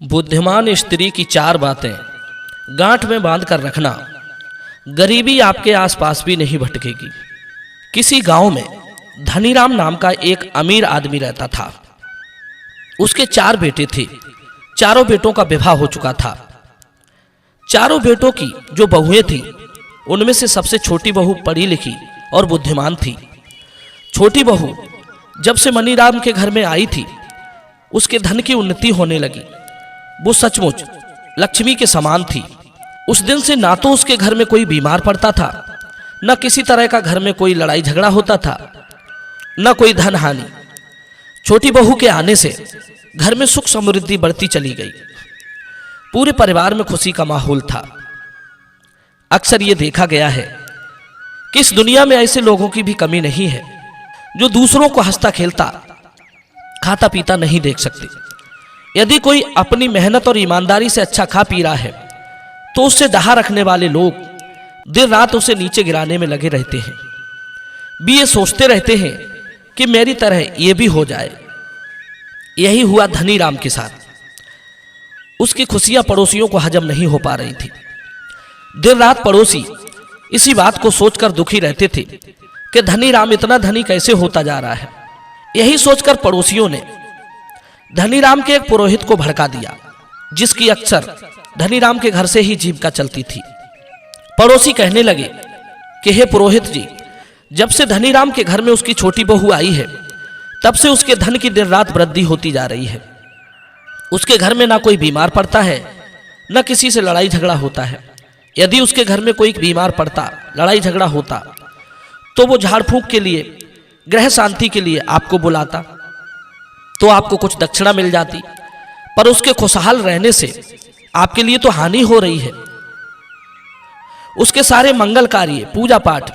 बुद्धिमान स्त्री की 4 बातें गांठ में बांध कर रखना। गरीबी आपके आसपास भी नहीं भटकेगी। किसी गांव में धनीराम नाम का एक अमीर आदमी रहता था। उसके 4 बेटे थे। चारों बेटों का विवाह हो चुका था। चारों बेटों की जो बहुएं थी उनमें से सबसे छोटी बहू पढ़ी लिखी और बुद्धिमान थी। छोटी बहू जब से मनीराम के घर में आई थी उसके धन की उन्नति होने लगी। वो सचमुच लक्ष्मी के समान थी। उस दिन से ना तो उसके घर में कोई बीमार पड़ता था, न किसी तरह का घर में कोई लड़ाई झगड़ा होता था, न कोई धन हानि। छोटी बहू के आने से घर में सुख समृद्धि बढ़ती चली गई। पूरे परिवार में खुशी का माहौल था। अक्सर ये देखा गया है कि इस दुनिया में ऐसे लोगों की भी कमी नहीं है जो दूसरों को हंसता खेलता खाता पीता नहीं देख सकते। यदि कोई अपनी मेहनत और ईमानदारी से अच्छा खा पी रहा है तो उससे डहा रखने वाले लोग दिन रात उसे नीचे गिराने में लगे रहते हैं। भी ये सोचते रहते हैं कि मेरी तरह ये भी हो जाए। यही हुआ धनीराम के साथ। उसकी खुशियां पड़ोसियों को हजम नहीं हो पा रही थी। दिन रात पड़ोसी इसी बात को सोचकर दुखी रहते थे कि धनीराम इतना धनी कैसे होता जा रहा है। यही सोचकर पड़ोसियों ने धनीराम के एक पुरोहित को भड़का दिया, जिसकी अक्सर धनीराम के घर से ही जीविका चलती थी। पड़ोसी कहने लगे कि हे पुरोहित जी, जब से धनीराम के घर में उसकी छोटी बहू आई है तब से उसके धन की दिन रात वृद्धि होती जा रही है। उसके घर में ना कोई बीमार पड़ता है, न किसी से लड़ाई झगड़ा होता है। यदि उसके घर में कोई बीमार पड़ता, लड़ाई झगड़ा होता, तो वो झाड़ फूंक के लिए, ग्रह शांति के लिए आपको बुलाता, तो आपको कुछ दक्षिणा मिल जाती। पर उसके खुशहाल रहने से आपके लिए तो हानि हो रही है। उसके सारे मंगल कार्य, पूजा पाठ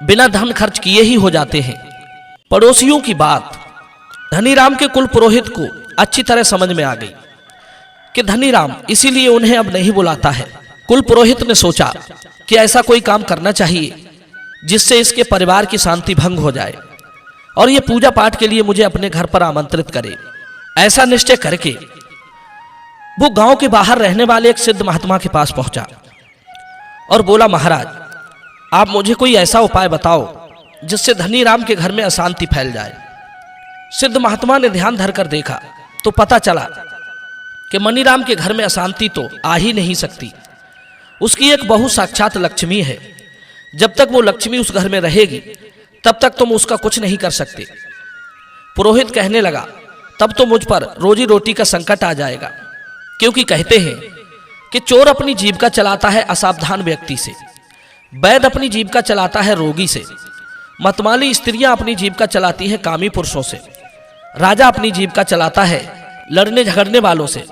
बिना धन खर्च किए ही हो जाते हैं। पड़ोसियों की बात धनीराम के कुल पुरोहित को अच्छी तरह समझ में आ गई कि धनीराम इसीलिए उन्हें अब नहीं बुलाता है। कुल पुरोहित ने सोचा कि ऐसा कोई काम करना चाहिए जिससे इसके परिवार की शांति भंग हो जाए और ये पूजा पाठ के लिए मुझे अपने घर पर आमंत्रित करे। ऐसा निश्चय करके वो गांव के बाहर रहने वाले एक सिद्ध महात्मा के पास पहुंचा और बोला, महाराज, आप मुझे कोई ऐसा उपाय बताओ जिससे धनीराम के घर में अशांति फैल जाए। सिद्ध महात्मा ने ध्यान धरकर देखा तो पता चला कि मनीराम के घर में अशांति तो आ ही नहीं सकती। उसकी एक बहू साक्षात लक्ष्मी है। जब तक वो लक्ष्मी उस घर में रहेगी तब तक तुम उसका कुछ नहीं कर सकते। पुरोहित कहने लगा, तब तो मुझ पर रोजी रोटी का संकट आ जाएगा, क्योंकि कहते हैं कि चोर अपनी जीविका चलाता है असावधान व्यक्ति से, वैद्य अपनी जीविका चलाता है रोगी से, मतवाली स्त्रियां अपनी जीविका चलाती है कामी पुरुषों से, राजा अपनी जीविका चलाता है लड़ने झगड़ने वालों से,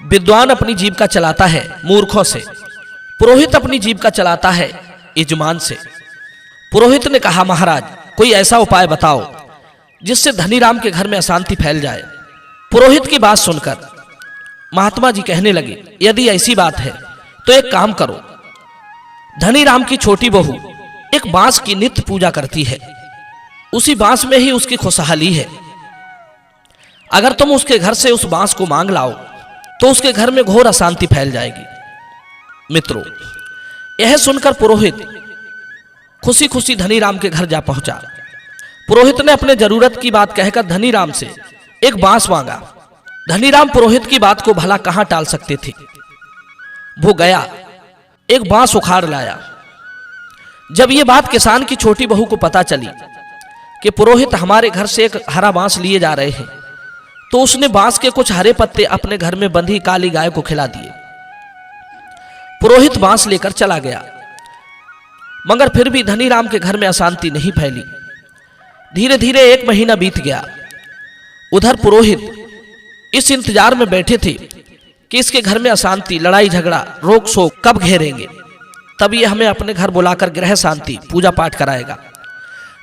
विद्वान अपनी जीविका चलाता है मूर्खों से, पुरोहित अपनी जीविका चलाता है यजमान से। पुरोहित ने कहा, महाराज, कोई ऐसा उपाय बताओ जिससे धनीराम के घर में अशांति फैल जाए। पुरोहित की बात सुनकर महात्मा जी कहने लगे, यदि ऐसी बात है तो एक काम करो। धनीराम की छोटी बहू एक बांस की नित्य पूजा करती है। उसी बांस में ही उसकी खुशहाली है। अगर तुम उसके घर से उस बांस को मांग लाओ तो उसके घर में घोर अशांति फैल जाएगी। मित्रों, यह सुनकर पुरोहित खुशी खुशी धनीराम के घर जा पहुंचा। पुरोहित ने अपने जरूरत की बात कहकर धनीराम से एक बांस मांगा। धनीराम पुरोहित की बात को भला कहां टाल सकते थे। वो गया, एक बांस उखाड़ लाया। जब ये बात किसान की छोटी बहू को पता चली कि पुरोहित हमारे घर से एक हरा बांस लिए जा रहे हैं, तो उसने बांस के कुछ हरे पत्ते अपने घर में बंधी काली गाय को खिला दिए। पुरोहित बांस लेकर चला गया, मगर फिर भी धनीराम के घर में अशांति नहीं फैली। धीरे धीरे 1 महीना बीत गया। उधर पुरोहित इस इंतजार में बैठे थे कि इसके घर में अशांति, लड़ाई झगड़ा, रोक शोक कब घेरेंगे, तब ये हमें अपने घर बुलाकर ग्रह शांति, पूजा पाठ कराएगा।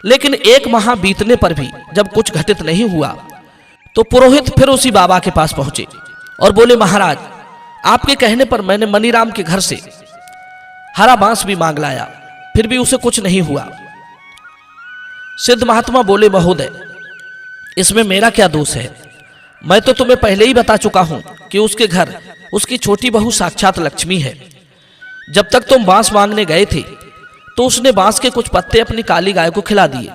लेकिन 1 माह बीतने पर भी जब कुछ घटित नहीं हुआ तो पुरोहित फिर उसी बाबा के पास पहुंचे और बोले, महाराज, आपके कहने पर मैंने मनीराम के घर से हरा बांस भी मांग लाया, फिर भी उसे कुछ नहीं हुआ। सिद्ध महात्मा बोले, महोदय, इसमें मेरा क्या दोष है? मैं तो तुम्हें पहले ही बता चुका हूं कि उसके घर उसकी छोटी बहू साक्षात लक्ष्मी है। जब तक तुम बांस मांगने गए थे तो उसने बांस के कुछ पत्ते अपनी काली गाय को खिला दिए,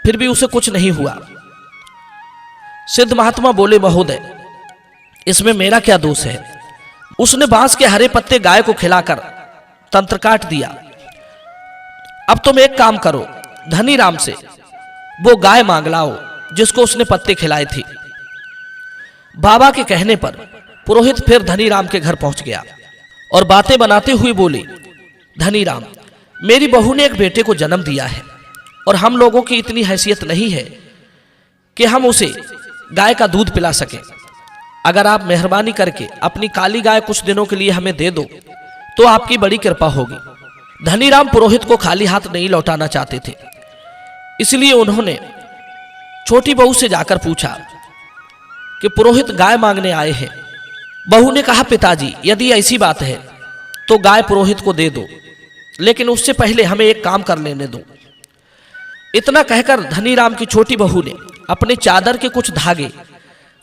फिर भी उसे कुछ नहीं हुआ। सिद्ध महात्मा बोले, महोदय इसमें मेरा क्या दोष है? उसने बांस के हरे पत्ते गाय को खिलाकर तंत्र काट दिया। अब तुम एक काम करो, धनी राम से वो गाय मांग लाओ जिसको उसने पत्ते खिलाए थे। बाबा के कहने पर पुरोहित फिर धनी राम के घर पहुंच गया और बातें बनाते हुए बोले, धनी राम, मेरी बहू ने एक बेटे को जन्म दिया है और हम लोगों की इतनी हैसियत नहीं है कि हम उसे गाय का दूध पिला सकें। अगर आप मेहरबानी करके अपनी काली गाय कुछ दिनों के लिए हमें दे दो तो आपकी बड़ी कृपा होगी। धनी राम पुरोहित को खाली हाथ नहीं लौटाना चाहते थे, इसलिए उन्होंने छोटी बहू से जाकर पूछा कि पुरोहित गाय मांगने आए हैं। बहू ने कहा, पिताजी यदि ऐसी बात है तो गाय पुरोहित को दे दो, लेकिन उससे पहले हमें एक काम कर लेने दो। इतना कहकर धनी राम की छोटी बहू ने अपने चादर के कुछ धागे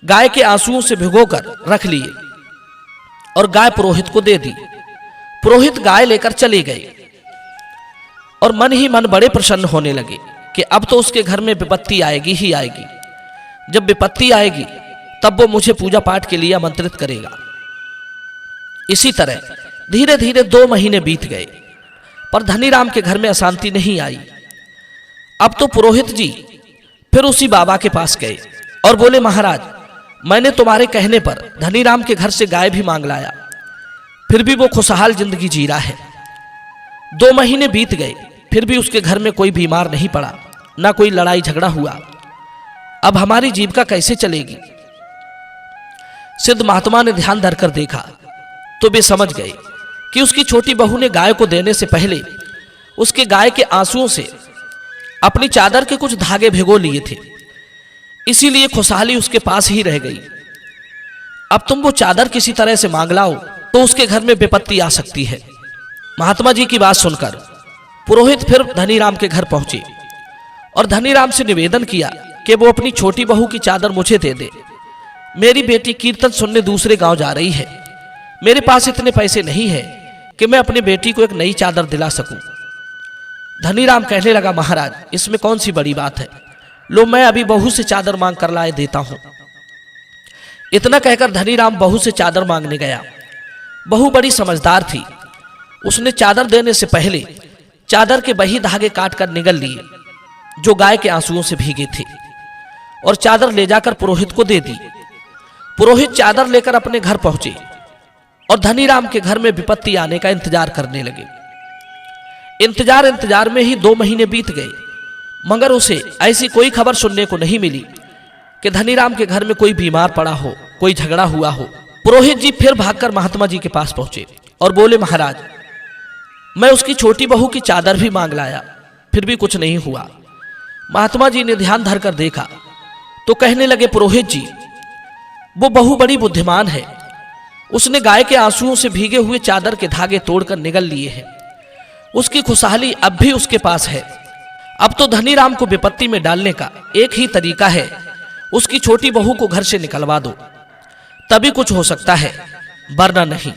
गाय के आंसुओं से भिगोकर रख लिए और गाय पुरोहित को दे दी। पुरोहित गाय लेकर चले गए और मन ही मन बड़े प्रसन्न होने लगे कि अब तो उसके घर में विपत्ति आएगी ही आएगी। जब विपत्ति आएगी तब वो मुझे पूजा पाठ के लिए आमंत्रित करेगा। इसी तरह धीरे धीरे 2 महीने बीत गए, पर धनी राम के घर में अशांति नहीं आई। अब तो पुरोहित जी फिर उसी बाबा के पास गए और बोले, महाराज मैंने तुम्हारे कहने पर धनी राम के घर से गाय भी मांग लाया, फिर भी वो खुशहाल जिंदगी जी रहा है। 2 महीने बीत गए, फिर भी उसके घर में कोई बीमार नहीं पड़ा, ना कोई लड़ाई झगड़ा हुआ। अब हमारी जीविका कैसे चलेगी? सिद्ध महात्मा ने ध्यान धरकर देखा तो वे समझ गए कि उसकी छोटी बहू ने गाय को देने से पहले उसके गाय के आंसुओं से अपनी चादर के कुछ धागे भिगो लिए थे, इसीलिए खुशहाली उसके पास ही रह गई। अब तुम वो चादर किसी तरह से मांग लाओ तो उसके घर में विपत्ति आ सकती है। महात्मा जी की बात सुनकर पुरोहित फिर धनी राम के घर पहुंचे और धनी राम से निवेदन किया कि वो अपनी छोटी बहू की चादर मुझे दे दे। मेरी बेटी कीर्तन सुनने दूसरे गांव जा रही है, मेरे पास इतने पैसे नहीं है कि मैं अपनी बेटी को एक नई चादर दिला सकूं। धनी राम कहने लगा, महाराज इसमें कौन सी बड़ी बात है, लो मैं अभी बहू से चादर मांग कर लाए देता हूं। इतना कहकर धनी राम बहू से चादर मांगने गया। बहू बड़ी समझदार थी, उसने चादर देने से पहले चादर के वही धागे काटकर निगल लिए जो गाय के आंसुओं से भीगे थे और चादर ले जाकर पुरोहित को दे दी। पुरोहित चादर लेकर अपने घर पहुंचे और धनी राम के घर में विपत्ति आने का इंतजार करने लगे। इंतजार में ही 2 महीने बीत गए, मगर उसे ऐसी कोई खबर सुनने को नहीं मिली कि धनी राम के घर में कोई बीमार पड़ा हो, कोई झगड़ा हुआ हो। पुरोहित जी फिर भागकर महात्मा जी के पास पहुंचे और बोले, महाराज मैं उसकी छोटी बहू की चादर भी मांग लाया, फिर भी कुछ नहीं हुआ। महात्मा जी ने ध्यान धरकर देखा तो कहने लगे, पुरोहित जी वो बहू बड़ी बुद्धिमान है, उसने गाय के आंसुओं से भीगे हुए चादर के धागे तोड़कर निगल लिए हैं। उसकी खुशहाली अब भी उसके पास है। अब तो धनी राम को विपत्ति में डालने का एक ही तरीका है, उसकी छोटी बहू को घर से निकलवा दो, तभी कुछ हो सकता है, वरना नहीं।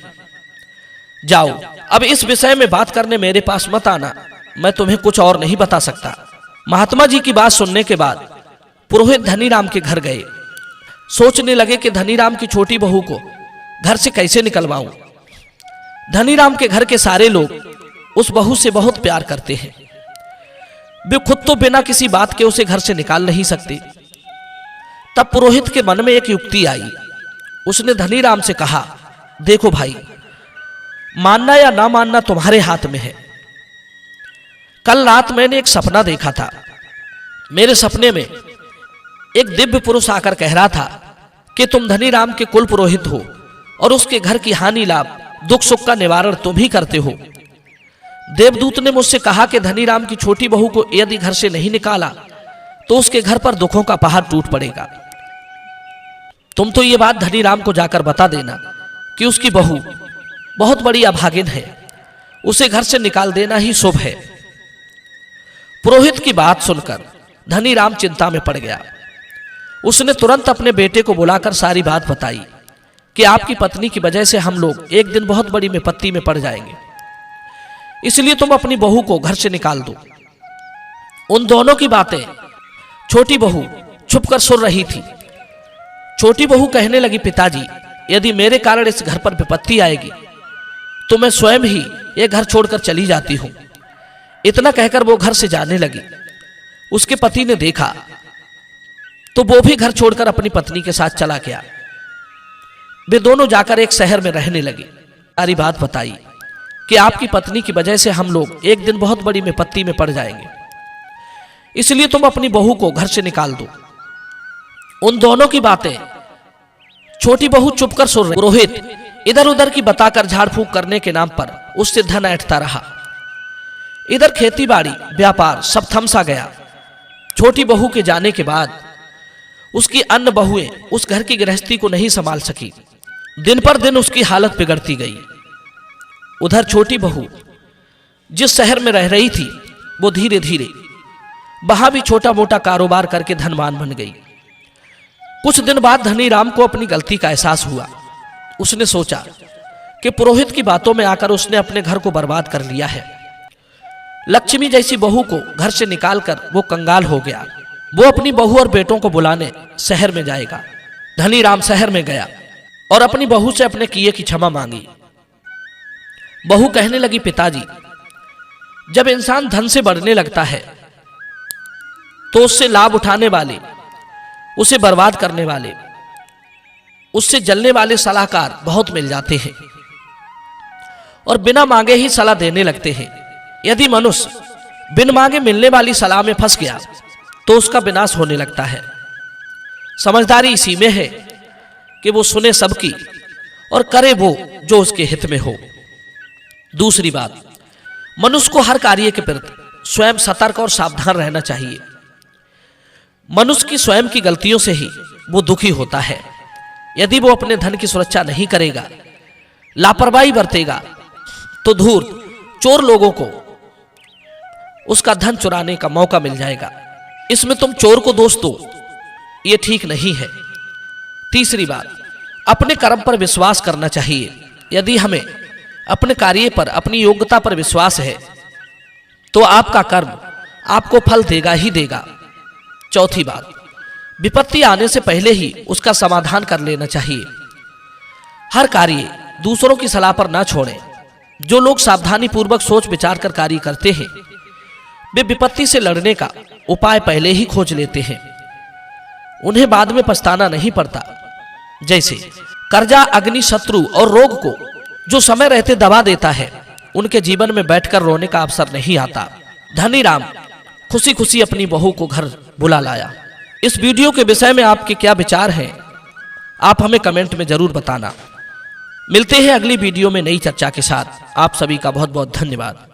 जाओ, अब इस विषय में बात करने मेरे पास मत आना, मैं तुम्हें कुछ और नहीं बता सकता। महात्मा जी की बात सुनने के बाद पुरोहित धनी राम के घर गए। सोचने लगे कि धनी राम की छोटी बहू को घर से कैसे निकलवाऊं। धनी राम के घर के सारे लोग उस बहू से बहुत प्यार करते हैं, वे खुद तो बिना किसी बात के उसे घर से निकाल नहीं सकते। तब पुरोहित के मन में एक युक्ति आई। उसने धनी राम से कहा, देखो भाई, मानना या ना मानना तुम्हारे हाथ में है। कल रात मैंने एक सपना देखा था। मेरे सपने में एक दिव्य पुरुष आकर कह रहा था कि तुम धनी राम के कुल पुरोहित हो और उसके घर की हानि लाभ दुख सुख का निवारण तुम ही करते हो। देवदूत ने मुझसे कहा कि धनी राम की छोटी बहू को यदि घर से नहीं निकाला तो उसके घर पर दुखों का पहाड़ टूट पड़ेगा। तुम तो ये बात धनी राम को जाकर बता देना कि उसकी बहू बहुत बड़ी अभागिन है, उसे घर से निकाल देना ही शुभ है। पुरोहित की बात सुनकर धनी राम चिंता में पड़ गया। उसने तुरंत अपने बेटे को बुलाकर सारी बात बताई कि आपकी पत्नी की वजह से हम लोग एक दिन बहुत बड़ी विपत्ति में पड़ जाएंगे, इसलिए तुम अपनी बहू को घर से निकाल दो। उन दोनों की बातें छोटी बहू छुपकर सुन रही थी। छोटी बहू कहने लगी, पिताजी, यदि मेरे कारण इस घर पर विपत्ति आएगी तो मैं स्वयं ही ये घर छोड़कर चली जाती हूं। इतना कहकर वो घर से जाने लगी। उसके पति ने देखा तो वो भी घर छोड़कर अपनी पत्नी के साथ चला गया। वे दोनों जाकर एक शहर में रहने लगे। सारी बात बताई कि आपकी पत्नी की वजह से हम लोग एक दिन बहुत बड़ी विपत्ति में पड़ जाएंगे, इसलिए तुम अपनी बहू को घर से निकाल दो। उन दोनों की बातें छोटी बहू चुपकर सुन रही। पुरोहित इधर उधर की बताकर झाड़ फूक करने के नाम पर उससे धन ऐंठता रहा। इधर खेती बाड़ी व्यापार सब थम सा गया। छोटी बहू के जाने के बाद उसकी अन्य बहुएं उस घर की गृहस्थी को नहीं संभाल सकी। दिन पर दिन उसकी हालत बिगड़ती गई। उधर छोटी बहू जिस शहर में रह रही थी वो धीरे धीरे वहां भी छोटा मोटा कारोबार करके धनवान बन गई। कुछ दिन बाद धनीराम को अपनी गलती का एहसास हुआ। उसने सोचा कि पुरोहित की बातों में आकर उसने अपने घर को बर्बाद कर लिया है। लक्ष्मी जैसी बहू को घर से निकालकर वो कंगाल हो गया। वो अपनी बहू और बेटों को बुलाने शहर में जाएगा। धनीराम शहर में गया और अपनी बहू से अपने किए की क्षमा मांगी। बहू कहने लगी, पिताजी, जब इंसान धन से बढ़ने लगता है तो उससे लाभ उठाने वाले, उसे बर्बाद करने वाले, उससे जलने वाले सलाहकार बहुत मिल जाते हैं और बिना मांगे ही सलाह देने लगते हैं। यदि मनुष्य बिन मांगे मिलने वाली सलाह में फंस गया तो उसका विनाश होने लगता है। समझदारी इसी में है कि वो सुने सबकी और करे वो जो उसके हित में हो। दूसरी बात, मनुष्य को हर कार्य के प्रति स्वयं सतर्क और सावधान रहना चाहिए। मनुष्य की स्वयं की गलतियों से ही वो दुखी होता है। यदि वो अपने धन की सुरक्षा नहीं करेगा, लापरवाही बरतेगा, तो धूर्त चोर लोगों को उसका धन चुराने का मौका मिल जाएगा। इसमें तुम चोर को दोष दो, ये ठीक नहीं है। तीसरी बात, अपने कर्म पर विश्वास करना चाहिए। यदि हमें अपने कार्य पर, अपनी योग्यता पर विश्वास है तो आपका कर्म आपको फल देगा ही देगा। चौथी बात, विपत्ति आने से पहले ही उसका समाधान कर लेना चाहिए। हर कार्य दूसरों की सलाह पर ना छोड़ें। जो लोग सावधानी पूर्वक सोच विचार कर कार्य करते हैं वे विपत्ति से लड़ने का उपाय पहले ही खोज लेते हैं। उन्हें बाद में पछताना नहीं पड़ता। जैसे कर्जा, अग्नि, शत्रु और रोग को जो समय रहते दबा देता है, उनके जीवन में बैठकर रोने का अवसर नहीं आता। धनीराम खुशी खुशी अपनी बहू को घर बुला लाया। इस वीडियो के विषय में आपके क्या विचार हैं, आप हमें कमेंट में जरूर बताना। मिलते हैं अगली वीडियो में नई चर्चा के साथ। आप सभी का बहुत बहुत धन्यवाद।